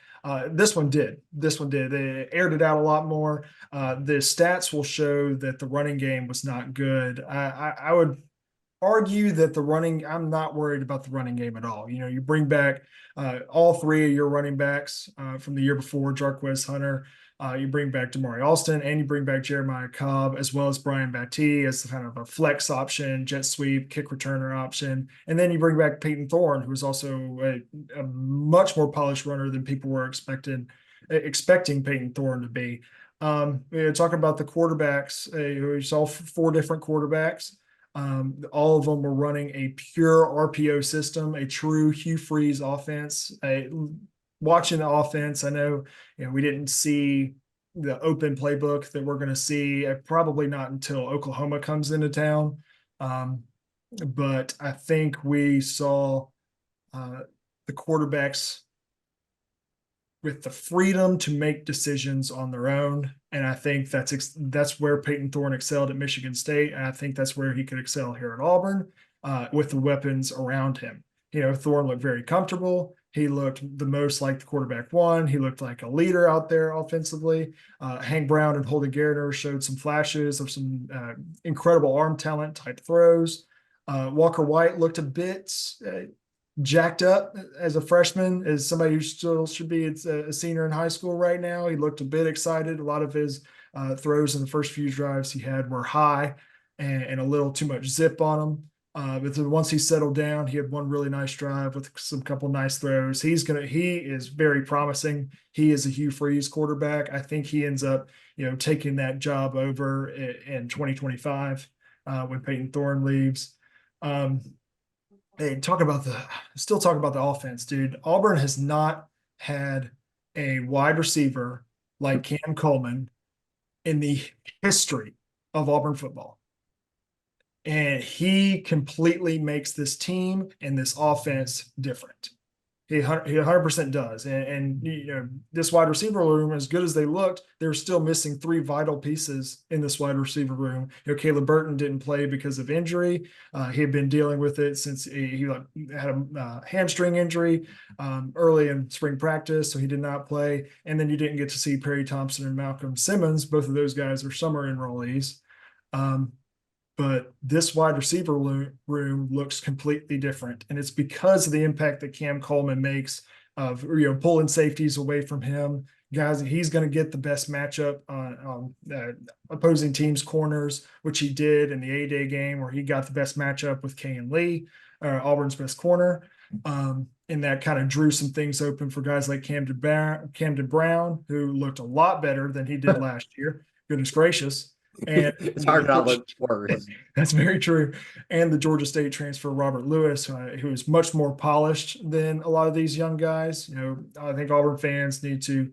This one did. They aired it out a lot more. The stats will show that the running game was not good. I would argue that I'm not worried about the running game at all. You know, you bring back all 3 of your running backs from the year before, Jarquez Hunter. You bring back Damari Alston, and you bring back Jeremiah Cobb, as well as Brian Battie as kind of a flex option, jet sweep, kick returner option. And then you bring back Peyton Thorne, who is also a much more polished runner than people were expecting Peyton Thorne to be. Talking about the quarterbacks, we saw 4 different quarterbacks. All of them were running a pure RPO system, a true Hugh Freeze offense. Watching the offense, I know, we didn't see the open playbook that we're going to see probably not until Oklahoma comes into town. But I think we saw the quarterbacks with the freedom to make decisions on their own. And I think that's where Peyton Thorne excelled at Michigan State. And I think that's where he could excel here at Auburn with the weapons around him. Thorne looked very comfortable. He looked the most like the quarterback one. He looked like a leader out there offensively. Hank Brown and Holden Gardner showed some flashes of some incredible arm talent type throws. Walker White looked a bit jacked up as a freshman, as somebody who still should be a senior in high school right now. He looked a bit excited. A lot of his throws in the first few drives he had were high and a little too much zip on them. But then once he settled down, he had one really nice drive with some couple nice throws. He is very promising. He is a Hugh Freeze quarterback. I think he ends up, taking that job over in 2025 when Peyton Thorne leaves. Still talk about the offense, dude. Auburn has not had a wide receiver like Cam Coleman in the history of Auburn football. And he completely makes this team and this offense different. He 100% does. And this wide receiver room, as good as they looked, they're still missing 3 vital pieces in this wide receiver room. Caleb Burton didn't play because of injury. He had been dealing with it since he had a hamstring injury early in spring practice, so he did not play. And then you didn't get to see Perry Thompson and Malcolm Simmons. Both of those guys are summer enrollees. But this wide receiver room looks completely different. And it's because of the impact that Cam Coleman makes of, pulling safeties away from him, guys, he's going to get the best matchup on opposing teams' corners, which he did in the A-Day game where he got the best matchup with Kayan Lee, Auburn's best corner. And that kind of drew some things open for guys like Camden Brown, who looked a lot better than he did last year. Goodness gracious. And It's hard to not look worse. That's very true. And the Georgia State transfer, Robert Lewis, who is much more polished than a lot of these young guys. I think Auburn fans need to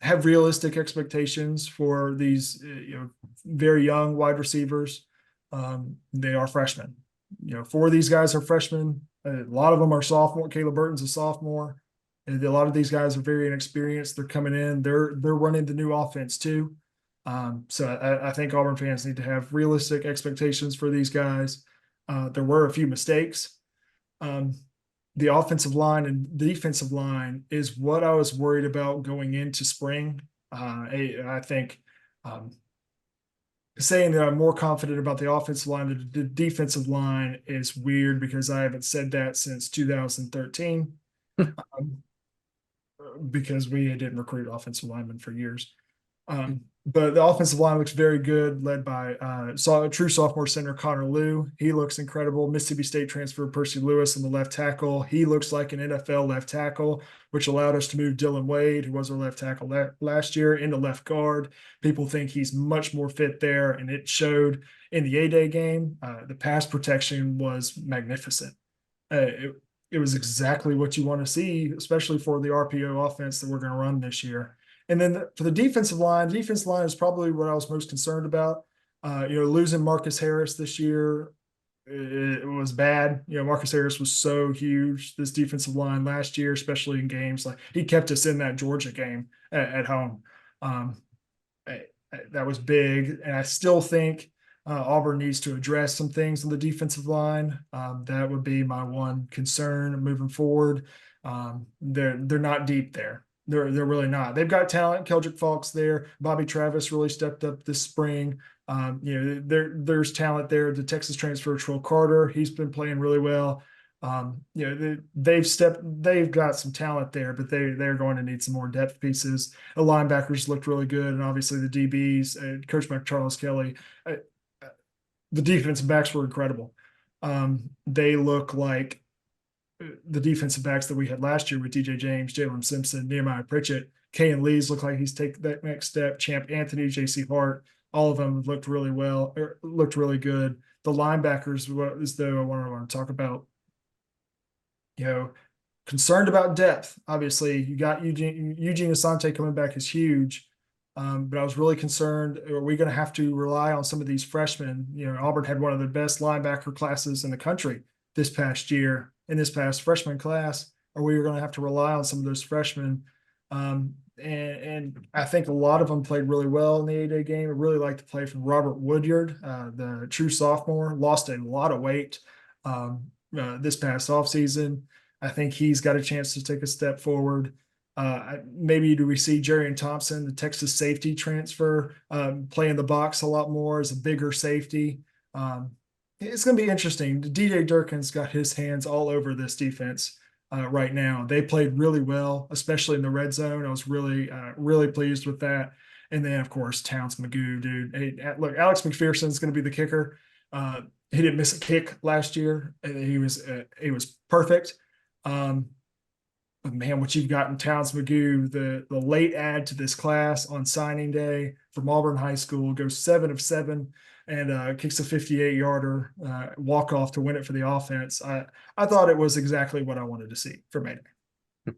have realistic expectations for these, very young wide receivers. They are freshmen. 4 of these guys are freshmen. A lot of them are sophomore. Caleb Burton's a sophomore. And a lot of these guys are very inexperienced. They're coming in. They're running the new offense too. So I think Auburn fans need to have realistic expectations for these guys. There were a few mistakes. The offensive line and defensive line is what I was worried about going into spring. I think saying that I'm more confident about the offensive line than the defensive line is weird because I haven't said that since 2013. Because we didn't recruit offensive linemen for years. But the offensive line looks very good, led by true sophomore center Connor Liu. He looks incredible. Mississippi State transfer Percy Lewis on the left tackle. He looks like an NFL left tackle, which allowed us to move Dylan Wade, who was our left tackle last year, into left guard. People think he's much more fit there, and it showed in the A-Day game. The pass protection was magnificent. It was exactly what you want to see, especially for the RPO offense that we're going to run this year. And then for the defensive line is probably what I was most concerned about. Losing Marcus Harris this year, it was bad. Marcus Harris was so huge, this defensive line last year, especially in games like he kept us in that Georgia game at home. That was big. And I still think Auburn needs to address some things on the defensive line. That would be my one concern moving forward. They're not deep there. They're really not. They've got talent. Keldrick Falk's there. Bobby Travis really stepped up this spring. There's talent there. The Texas transfer Trill Carter, he's been playing really well. They've got some talent there, but they're going to need some more depth pieces. The linebackers looked really good, and obviously the DBs, Coach Charles Kelly, the defensive backs were incredible. They look like the defensive backs that we had last year with DJ James, Jalen Simpson, Nehemiah Pritchett. Kayan Lee's look like he's taken that next step. Champ Anthony, JC Hart, all of them looked really well, looked really good. The linebackers, as though I want to talk about, concerned about depth. Obviously, you got Eugene Asante coming back is huge. But I was really concerned, are we going to have to rely on some of these freshmen? Auburn had one of the best linebacker classes in the country this past year, in this past freshman class. Are we going to have to rely on some of those freshmen? And I think a lot of them played really well in the A-Day game. I really liked the play from Robert Woodyard, the true sophomore, lost a lot of weight this past offseason. I think he's got a chance to take a step forward. Maybe do we see Jerrion Thompson, the Texas safety transfer, play in the box a lot more as a bigger safety? It's going to be interesting. DJ Durkin's got his hands all over this defense right now. They played really well, especially in the red zone. I was really pleased with that. And then, of course, Towns Magoo, dude. Hey, look, Alex McPherson's going to be the kicker. He didn't miss a kick last year. He was perfect. But man, what you've got in Towns Magoo, the late add to this class on signing day from Auburn High School, goes 7 of 7 and kicks a 58-yarder walk-off to win it for the offense. I thought it was exactly what I wanted to see for May Day.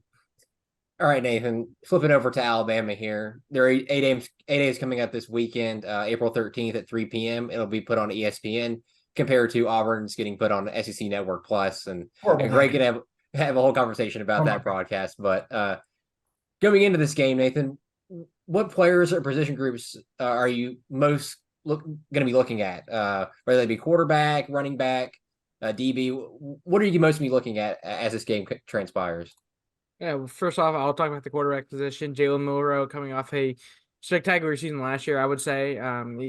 All right, Nathan, flipping over to Alabama here. There are eight days coming up this weekend, April 13th at 3 p.m. It'll be put on ESPN compared to Auburn's getting put on SEC Network Plus. And Greg can have a whole conversation about that broadcast. But going into this game, Nathan, what players or position groups are you most going to be looking at? Whether they be quarterback, running back, DB, what are you most be looking at as this game transpires? Yeah, well, first off, I'll talk about the quarterback position. Jalen Milroe coming off a spectacular season last year, I would say.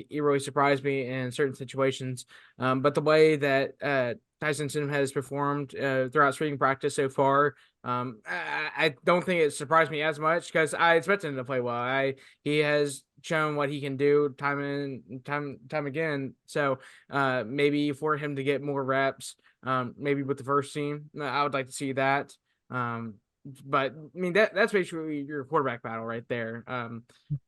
He really surprised me in certain situations. But the way that Tyson Sim has performed throughout spring practice so far, I don't think it surprised me as much because I expected him to play well. He has shown what he can do time and time again. So maybe for him to get more reps, maybe with the first team, I would like to see that. But I mean that's basically your quarterback battle right there.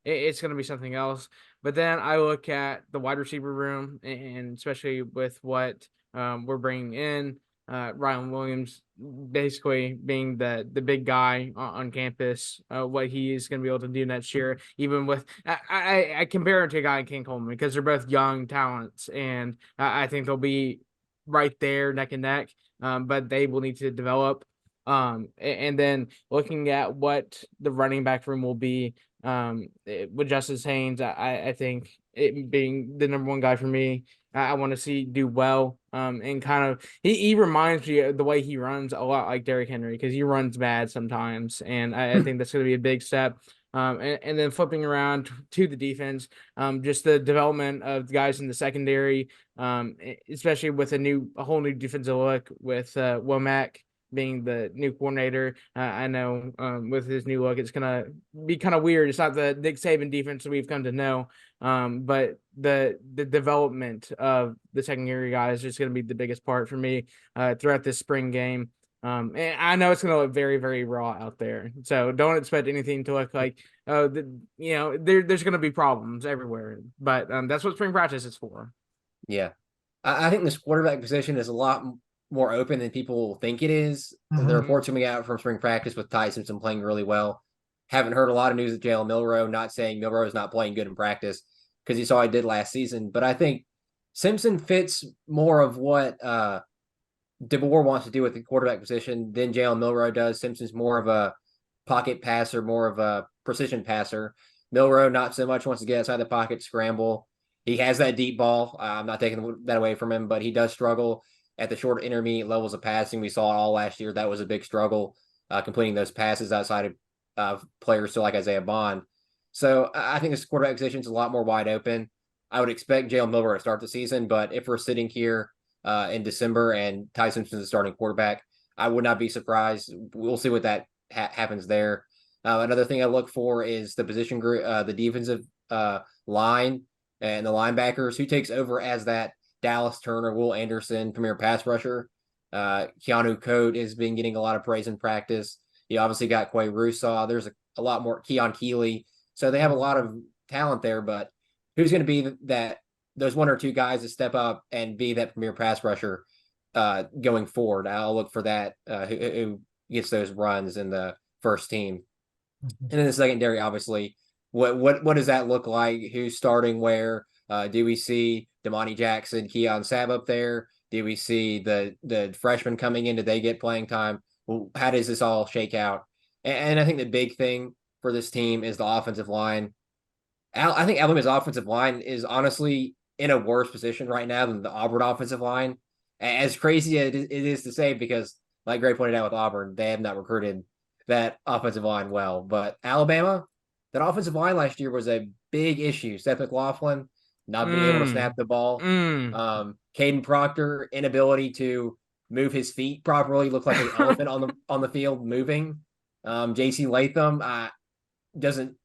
It's going to be something else. But then I look at the wide receiver room, and especially with what we're bringing in. Ryan Williams basically being the big guy on campus, what he is going to be able to do next year, even with I compare him to a guy in King Coleman because they're both young talents, and I think they'll be right there neck and neck, but they will need to develop. And then looking at what the running back room will be, with Justice Haynes, I think it being the number one guy for me, I want to see do well. And kind of he reminds me of the way he runs a lot like Derrick Henry because he runs bad sometimes, and I think that's going to be a big step. And then flipping around to the defense, just the development of the guys in the secondary, especially with a whole new defensive look with Womack being the new coordinator. I know with his new look, it's going to be kind of weird. It's not the Nick Saban defense that we've come to know, but the development of the secondary guys is going to be the biggest part for me throughout this spring game. And I know it's going to look very, very raw out there. So don't expect anything to look like, there's going to be problems everywhere. But that's what spring practice is for. Yeah. I think this quarterback position is a lot more open than people think it is. Mhm. The reports coming out from spring practice with Ty Simpson playing really well. Haven't heard a lot of news of Jalen Milroe, not saying Milroe is not playing good in practice because you saw he did last season. But I think Simpson fits more of what DeBoer wants to do with the quarterback position than Jalen Milroe does. Simpson's more of a pocket passer, more of a precision passer. Milroe not so much wants to get outside the pocket, scramble. He has that deep ball. I'm not taking that away from him, but he does struggle at the short intermediate levels of passing. We saw it all last year. That was a big struggle, completing those passes outside of players so like Isaiah Bond. So I think this quarterback position is a lot more wide open. I would expect Jalen Milroe to start the season, but if we're sitting here in December and Ty Simpson is the starting quarterback, I would not be surprised. We'll see what that happens there. Another thing I look for is the position group, the defensive line and the linebackers. Who takes over as that Dallas Turner, Will Anderson, premier pass rusher? Keanu Code has been getting a lot of praise in practice. You obviously got Quay Russaw. There's a lot more Keon Keeley. So they have a lot of talent there, but who's going to be that those one or two guys to step up and be that premier pass rusher going forward? I'll look for that, who gets those runs in the first team. And then the secondary, obviously, what does that look like? Who's starting where? Do we see Damani Jackson, Keon Sabb up there? Do we see the freshmen coming in? Do they get playing time? Well, how does this all shake out? And I think the big thing for this team is the offensive line. I think Alabama's offensive line is honestly in a worse position right now than the Auburn offensive line. As crazy as it is to say, because like Gray pointed out with Auburn, they have not recruited that offensive line well. But Alabama, that offensive line last year was a big issue. Seth McLaughlin not being able to snap the ball. Caden Proctor, inability to move his feet properly, looked like an elephant on the field moving. JC Latham doesn't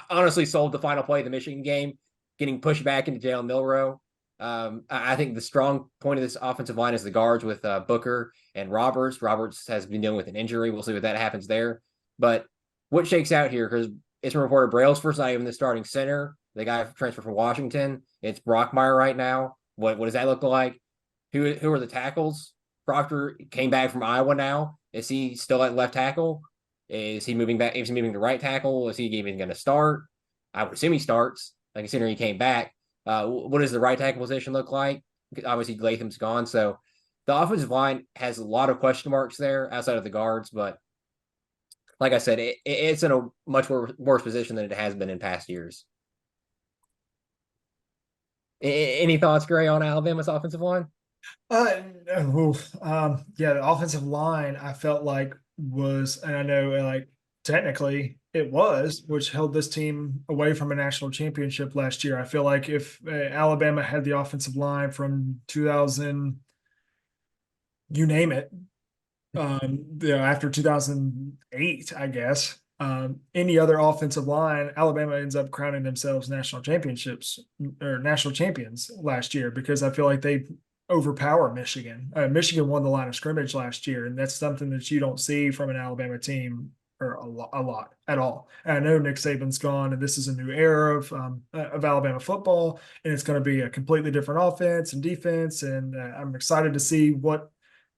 honestly sold the final play of the Michigan game, getting pushed back into Jalen Milroe. I think the strong point of this offensive line is the guards with Booker and Roberts. Roberts has been dealing with an injury. We'll see what that happens there. But what shakes out here, because it's been reported Brailsford's not even the starting center. The guy transferred from Washington. It's Brockmeyer right now. What does that look like? Who are the tackles? Proctor came back from Iowa now. Is he still at left tackle? Is he moving back? Is he moving to right tackle? Is he even going to start? I would assume he starts, like considering he came back. What does the right tackle position look like? Obviously, Latham's gone. So the offensive line has a lot of question marks there outside of the guards. But like I said, it's in a much worse position than it has been in past years. Any thoughts, Gray, on Alabama's offensive line? Yeah, the offensive line I felt like was, and I know like technically it was, which held this team away from a national championship last year. I feel like if Alabama had the offensive line from 2000, you name it, After 2008, I guess. Any other offensive line, Alabama ends up crowning themselves national championships or national champions last year because I feel like they overpower Michigan. Michigan won the line of scrimmage last year, and that's something that you don't see from an Alabama team or a lot at all. And I know Nick Saban's gone, and this is a new era of Alabama football, and it's going to be a completely different offense and defense. And I'm excited to see what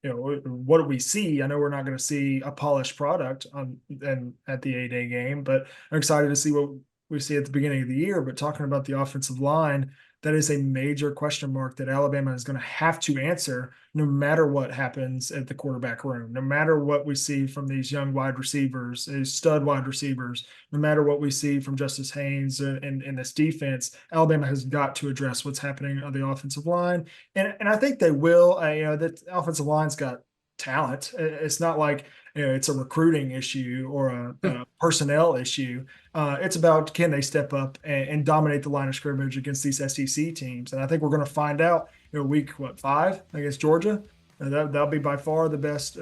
do we see? I know we're not going to see a polished product and at the A-Day game, but I'm excited to see what we see at the beginning of the year. But talking about the offensive line, that is a major question mark that Alabama is going to have to answer no matter what happens at the quarterback room, no matter what we see from these young wide receivers, these stud wide receivers, no matter what we see from Justice Haynes in this defense. Alabama has got to address what's happening on the offensive line. And I think they will. The offensive line's got talent. It's not like it's a recruiting issue or a personnel issue. It's about can they step up and dominate the line of scrimmage against these SEC teams. And I think we're going to find out week 5 against Georgia. That'll be by far the best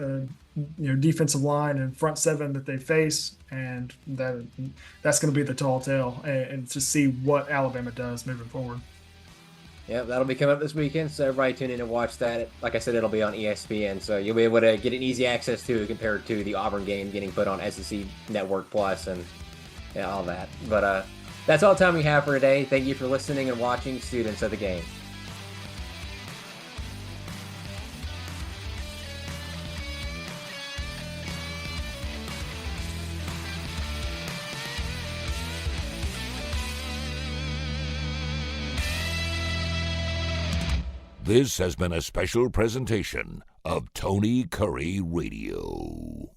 defensive line and front seven that they face, and that's going to be the tall tale and to see what Alabama does moving forward. Yeah, that'll be coming up this weekend, so everybody tune in and watch that. Like I said, it'll be on ESPN, so you'll be able to get an easy access to it compared to the Auburn game getting put on SEC Network Plus and all that. But that's all the time we have for today. Thank you for listening and watching, students of the game. This has been a special presentation of Tony Curry Radio.